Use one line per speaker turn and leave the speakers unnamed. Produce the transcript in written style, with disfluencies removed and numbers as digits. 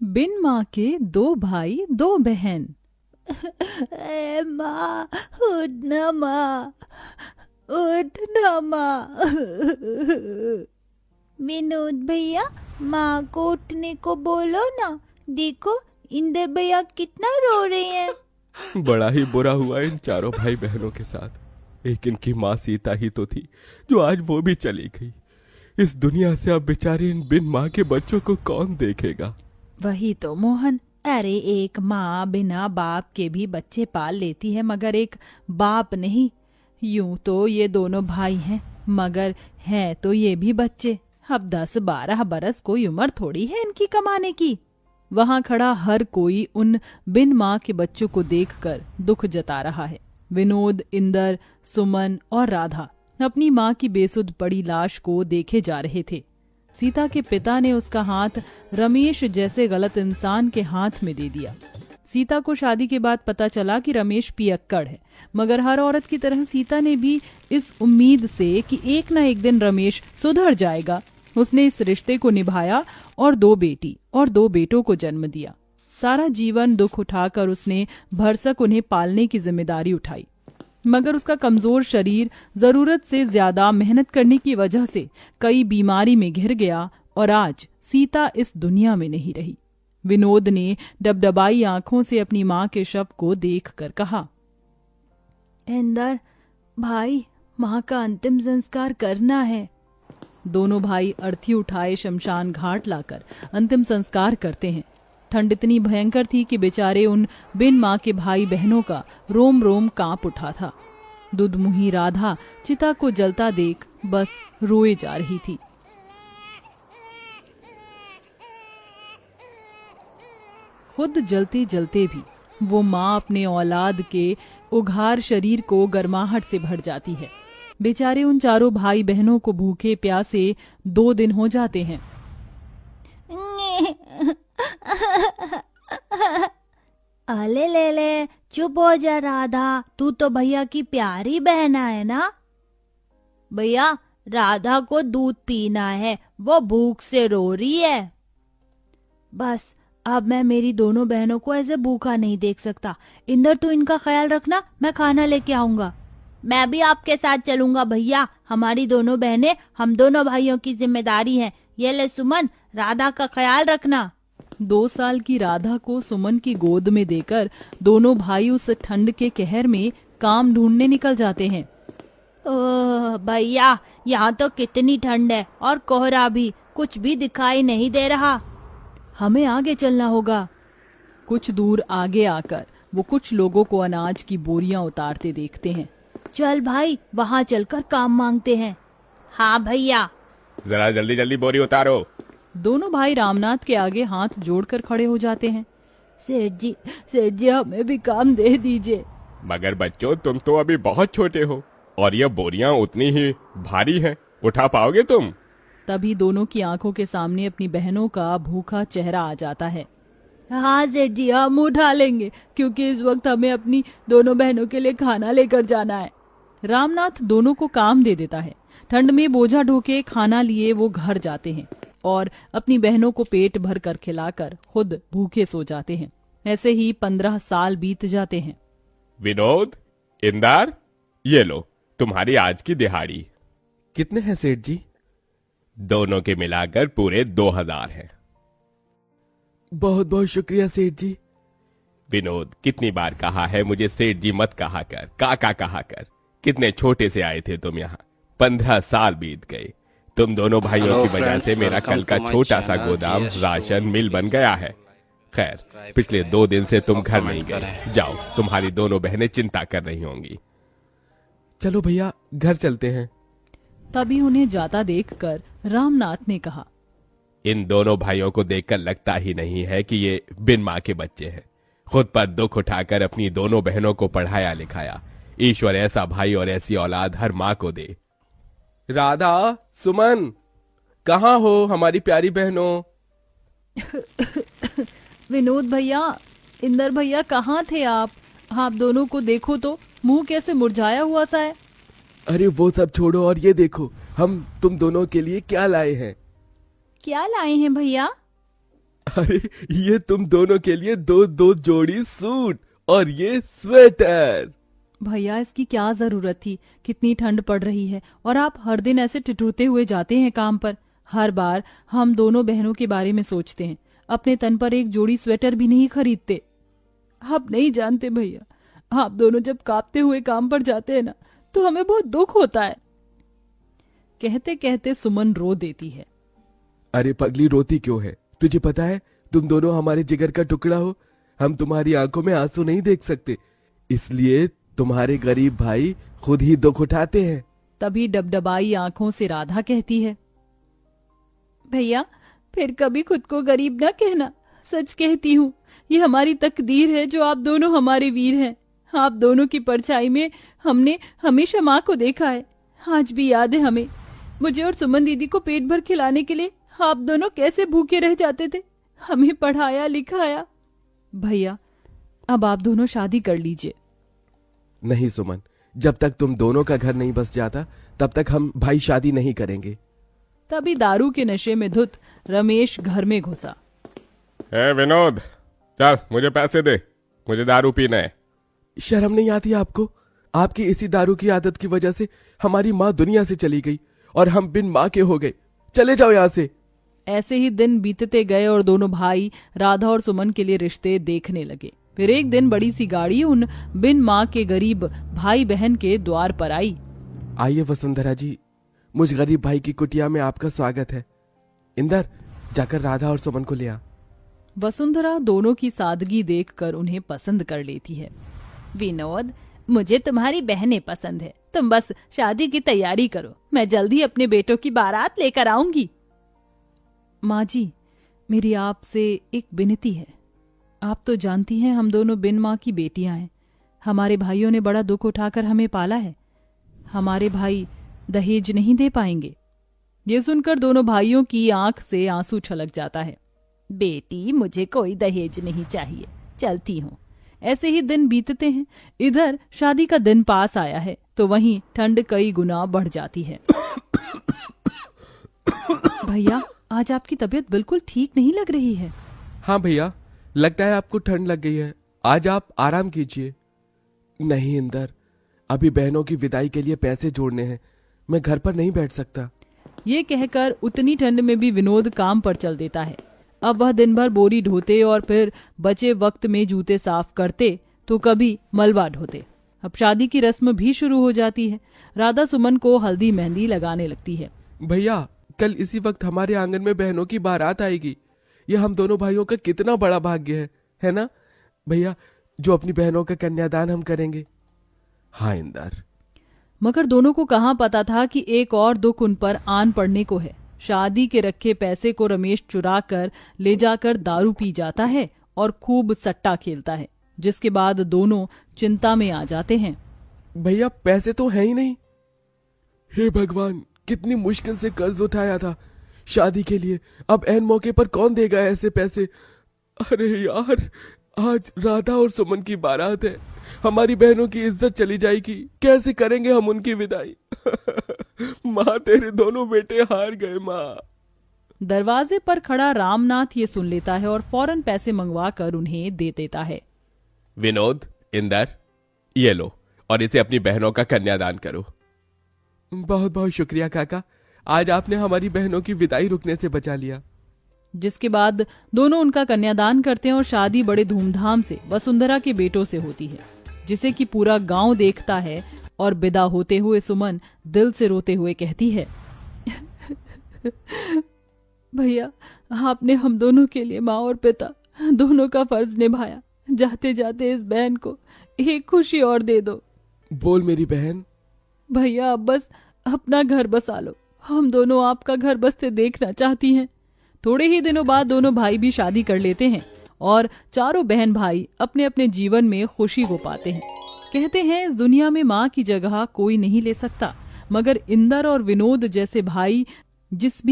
बिन माँ के दो भाई दो बहन।
ए माँ, उठ ना माँ, उठ ना माँ। विनोद भैया, माँ को उठने को बोलो ना। देखो इंदर भैया कितना रो रहे हैं।
बड़ा ही बुरा हुआ इन चारों भाई बहनों के साथ। एक इनकी माँ सीता ही तो थी, जो आज वो भी चली गई। इस दुनिया से अब बेचारे इन बिन माँ के बच्चों को कौन देखेगा।
वही तो मोहन, अरे एक माँ बिना बाप के भी बच्चे पाल लेती है, मगर एक बाप नहीं। यूं तो ये दोनों भाई हैं, मगर हैं तो ये भी बच्चे। अब 10-12 बरस कोई उम्र थोड़ी है इनकी कमाने की। वहां खड़ा हर कोई उन बिन माँ के बच्चों को देखकर दुख जता रहा है। विनोद, इंदर, सुमन और राधा अपनी माँ की बेसुध पड़ी लाश को देखे जा रहे थे। सीता के पिता ने उसका हाथ रमेश जैसे गलत इंसान के हाथ में दे दिया। सीता को शादी के बाद पता चला कि रमेश पियक्कड़ है, मगर हर औरत की तरह सीता ने भी इस उम्मीद से कि एक न एक दिन रमेश सुधर जाएगा, उसने इस रिश्ते को निभाया और 2 बेटी और 2 बेटों को जन्म दिया। सारा जीवन दुख उठाकर उसने भरसक उन्हें पालने की जिम्मेदारी उठाई, मगर उसका कमजोर शरीर जरूरत से ज्यादा मेहनत करने की वजह से कई बीमारी में घिर गया और आज सीता इस दुनिया में नहीं रही। विनोद ने डबडबाई आंखों से अपनी माँ के शव को देखकर कहा,
इंदर भाई, माँ का अंतिम संस्कार करना है।
दोनों भाई अर्थी उठाए शमशान घाट लाकर अंतिम संस्कार करते हैं। ठंड इतनी भयंकर थी कि बेचारे उन बिन माँ के भाई बहनों का रोम रोम कांप उठा था। दुधमुही राधा चिता को जलता देख बस रोए जा रही थी। खुद जलते जलते भी वो माँ अपने औलाद के उघार शरीर को गर्माहट से भर जाती है। बेचारे उन चारों भाई बहनों को भूखे प्यासे 2 दिन हो जाते हैं।
अले ले ले, चुप हो जा राधा, तू तो भैया की प्यारी बहन है ना। भैया, राधा को दूध पीना है, वो भूख से रो रही है। बस अब मैं मेरी दोनों बहनों को ऐसे भूखा नहीं देख सकता। इंदर, तू इनका ख्याल रखना, मैं खाना लेके आऊंगा। मैं भी आपके साथ चलूंगा भैया, हमारी दोनों बहनें हम दोनों भाइयों की जिम्मेदारी है। ये ले सुमन, राधा का ख्याल रखना।
2 साल की राधा को सुमन की गोद में देकर दोनों भाई उस ठंड के कहर में काम ढूंढने निकल जाते हैं।
ओह भैया, यहाँ तो कितनी ठंड है और कोहरा भी, कुछ भी दिखाई नहीं दे रहा।
हमें आगे चलना होगा। कुछ दूर आगे आकर वो कुछ लोगों को अनाज की बोरियां उतारते देखते हैं।
चल भाई, वहाँ चलकर काम मांगते हैं। हाँ भैया।
जरा जल्दी जल्दी बोरी उतारो।
दोनों भाई रामनाथ के आगे हाथ जोड़कर खड़े हो जाते हैं।
सेठ जी हमें भी काम दे दीजिए।
मगर बच्चों, तुम तो अभी बहुत छोटे हो और ये बोरियां उतनी ही भारी हैं, उठा पाओगे तुम?
तभी दोनों की आंखों के सामने अपनी बहनों का भूखा चेहरा आ जाता है।
हाँ सेठ जी, हम उठा लेंगे, क्योंकि इस वक्त हमें अपनी दोनों बहनों के लिए खाना लेकर जाना है।
रामनाथ दोनों को काम दे देता है। ठंड में बोझा ढोके खाना लिए वो घर जाते हैं और अपनी बहनों को पेट भर कर खिलाकर खुद भूखे सो जाते हैं। ऐसे ही 15 साल बीत जाते हैं।
विनोद, इंदर, ये लो तुम्हारी आज की दिहाड़ी। कितने हैं सेठ जी? दोनों के मिलाकर पूरे 2000 हैं।
बहुत बहुत शुक्रिया सेठ जी।
विनोद, कितनी बार कहा है मुझे सेठ जी मत कहा कर, काका कहा कर। कितने छोटे से आए थे तुम यहाँ, 15 साल बीत गए। तुम दोनों भाइयों की वजह से मेरा कल का छोटा सा गोदाम राशन मिल बन गया है। खैर, पिछले 2 दिन से तुम घर नहीं गए। जाओ, तुम्हारी दोनों बहनें चिंता कर रही होंगी।
चलो भैया, घर चलते हैं।
तभी उन्हें जाता देखकर रामनाथ ने कहा,
इन दोनों भाइयों को देखकर लगता ही नहीं है कि ये बिन माँ के बच्चे हैं। खुद पर दुख उठाकर अपनी दोनों बहनों को पढ़ाया लिखाया। ईश्वर ऐसा भाई और ऐसी औलाद हर माँ को दे।
राधा, सुमन, कहाँ हो हमारी प्यारी बहनों?
विनोद भैया, इंदर भैया, कहाँ थे आप? आप दोनों को देखो तो मुंह कैसे मुरझाया हुआ सा है।
अरे वो सब छोड़ो और ये देखो, हम तुम दोनों के लिए क्या लाए हैं।
क्या लाए हैं भैया?
अरे ये तुम दोनों के लिए दो दो जोड़ी सूट और ये स्वेटर।
भैया इसकी क्या जरूरत थी, कितनी ठंड पड़ रही है और आप हर दिन ऐसे ठिठुरते हुए जाते हैं काम पर। हर बार हम दोनों बहनों के बारे में सोचते हैं, अपने तन पर एक जोड़ी स्वेटर भी नहीं खरीदते। आप नहीं जानते भैया, आप दोनों जब कांपते हुए काम पर जाते हैं ना तो हमें बहुत दुख होता है। कहते कहते सुमन रो देती है।
अरे पगली रोती क्यों है? तुझे पता है तुम दोनों हमारे जिगर का टुकड़ा हो। हम तुम्हारी आंखों में आंसू नहीं देख सकते, इसलिए तुम्हारे गरीब भाई खुद ही दुख उठाते हैं।
तभी डबडबाई आंखों से राधा कहती है, भैया फिर कभी खुद को गरीब ना कहना, सच कहती हूँ ये हमारी तकदीर है जो आप दोनों हमारे वीर हैं। आप दोनों की परछाई में हमने हमेशा माँ को देखा है। आज भी याद है हमें, मुझे और सुमन दीदी को पेट भर खिलाने के लिए आप दोनों कैसे भूखे रह जाते थे, हमें पढ़ाया लिखाया। भैया अब आप दोनों शादी कर लीजिए।
नहीं सुमन, जब तक तुम दोनों का घर नहीं बस जाता तब तक हम भाई शादी नहीं करेंगे।
तभी दारू के नशे में धुत रमेश घर में घुसा।
विनोद चल मुझे पैसे दे, मुझे दारू पीना है।
शर्म नहीं आती आपको? आपकी इसी दारू की आदत की वजह से हमारी माँ दुनिया से चली गई और हम बिन माँ के हो गए। चले जाओ यहाँ से।
ऐसे ही दिन बीतते गए और दोनों भाई राधा और सुमन के लिए रिश्ते देखने लगे। फिर एक दिन बड़ी सी गाड़ी उन बिन माँ के गरीब भाई बहन के द्वार पर आई।
आइए वसुंधरा जी, मुझ गरीब भाई की कुटिया में आपका स्वागत है। इंदर जाकर राधा और सुमन को ले आ।
वसुंधरा दोनों की सादगी देखकर उन्हें पसंद कर लेती है।
विनोद, मुझे तुम्हारी बहनें पसंद है, तुम बस शादी की तैयारी करो, मैं जल्दी अपने बेटों की बारात लेकर आऊंगी।
माँ जी मेरी आपसे एक विनती है। आप तो जानती हैं हम दोनों बिन माँ की बेटियां हैं। हमारे भाइयों ने बड़ा दुख उठाकर हमें पाला है। हमारे भाई दहेज नहीं दे पाएंगे। ये सुनकर दोनों भाइयों की आंख से आंसू छलक जाता है।
बेटी मुझे कोई दहेज नहीं चाहिए, चलती हूँ।
ऐसे ही दिन बीतते हैं। इधर शादी का दिन पास आया है तो वहीं ठंड कई गुना बढ़ जाती है। भैया आज आपकी तबीयत बिल्कुल ठीक नहीं लग रही है।
हाँ भैया, लगता है आपको ठंड लग गई है, आज आप आराम कीजिए। नहीं इंदर, अभी बहनों की विदाई के लिए पैसे जोड़ने हैं, मैं घर पर नहीं बैठ सकता।
ये कहकर उतनी ठंड में भी विनोद काम पर चल देता है। अब वह दिन भर बोरी ढोते और फिर बचे वक्त में जूते साफ करते तो कभी मलबा ढोते। अब शादी की रस्म भी शुरू हो जाती है। राधा सुमन को हल्दी मेहंदी लगाने लगती है।
भैया कल इसी वक्त हमारे आंगन में बहनों की बारात आएगी। यह हम दोनों भाइयों का कितना बड़ा भाग्य है ना भैया, जो अपनी बहनों का कन्यादान हम करेंगे। हाँ इंदर।
मगर दोनों को कहाँ पता था कि एक और दुख उन पर आन पड़ने को है। शादी के रखे पैसे को रमेश चुरा कर ले जाकर दारू पी जाता है और खूब सट्टा खेलता है, जिसके बाद दोनों चिंता में आ जाते हैं।
भैया पैसे तो है ही नहीं। हे भगवान, कितनी मुश्किल से कर्ज उठाया था शादी के लिए, अब ऐन मौके पर कौन देगा ऐसे पैसे। अरे यार, आज राधा और सुमन की बारात है, हमारी बहनों की इज्जत चली जाएगी, कैसे करेंगे हम उनकी विदाई। माँ तेरे दोनों बेटे हार गए माँ।
दरवाजे पर खड़ा रामनाथ ये सुन लेता है और फौरन पैसे मंगवा कर उन्हें दे देता है।
विनोद, इंदर, ये लो और इसे अपनी बहनों का कन्यादान करो।
बहुत बहुत शुक्रिया काका, आज आपने हमारी बहनों की विदाई रुकने से बचा लिया।
जिसके बाद दोनों उनका कन्यादान करते हैं और शादी बड़े धूमधाम से वसुंधरा के बेटों से होती है, जिसे कि पूरा गांव देखता है। और विदा होते हुए सुमन दिल से रोते हुए कहती है, भैया आपने हम दोनों के लिए माँ और पिता दोनों का फर्ज निभाया। जाते जाते इस बहन को एक खुशी और दे दो।
बोल मेरी बहन।
भैया अब बस अपना घर बसा लो, हम दोनों आपका घर बसते देखना चाहती हैं। थोड़े ही दिनों बाद दोनों भाई भी शादी कर लेते हैं और चारों बहन भाई अपने अपने जीवन में खुशी को पाते हैं। कहते हैं इस दुनिया में माँ की जगह कोई नहीं ले सकता, मगर इंदर और विनोद जैसे भाई जिस भी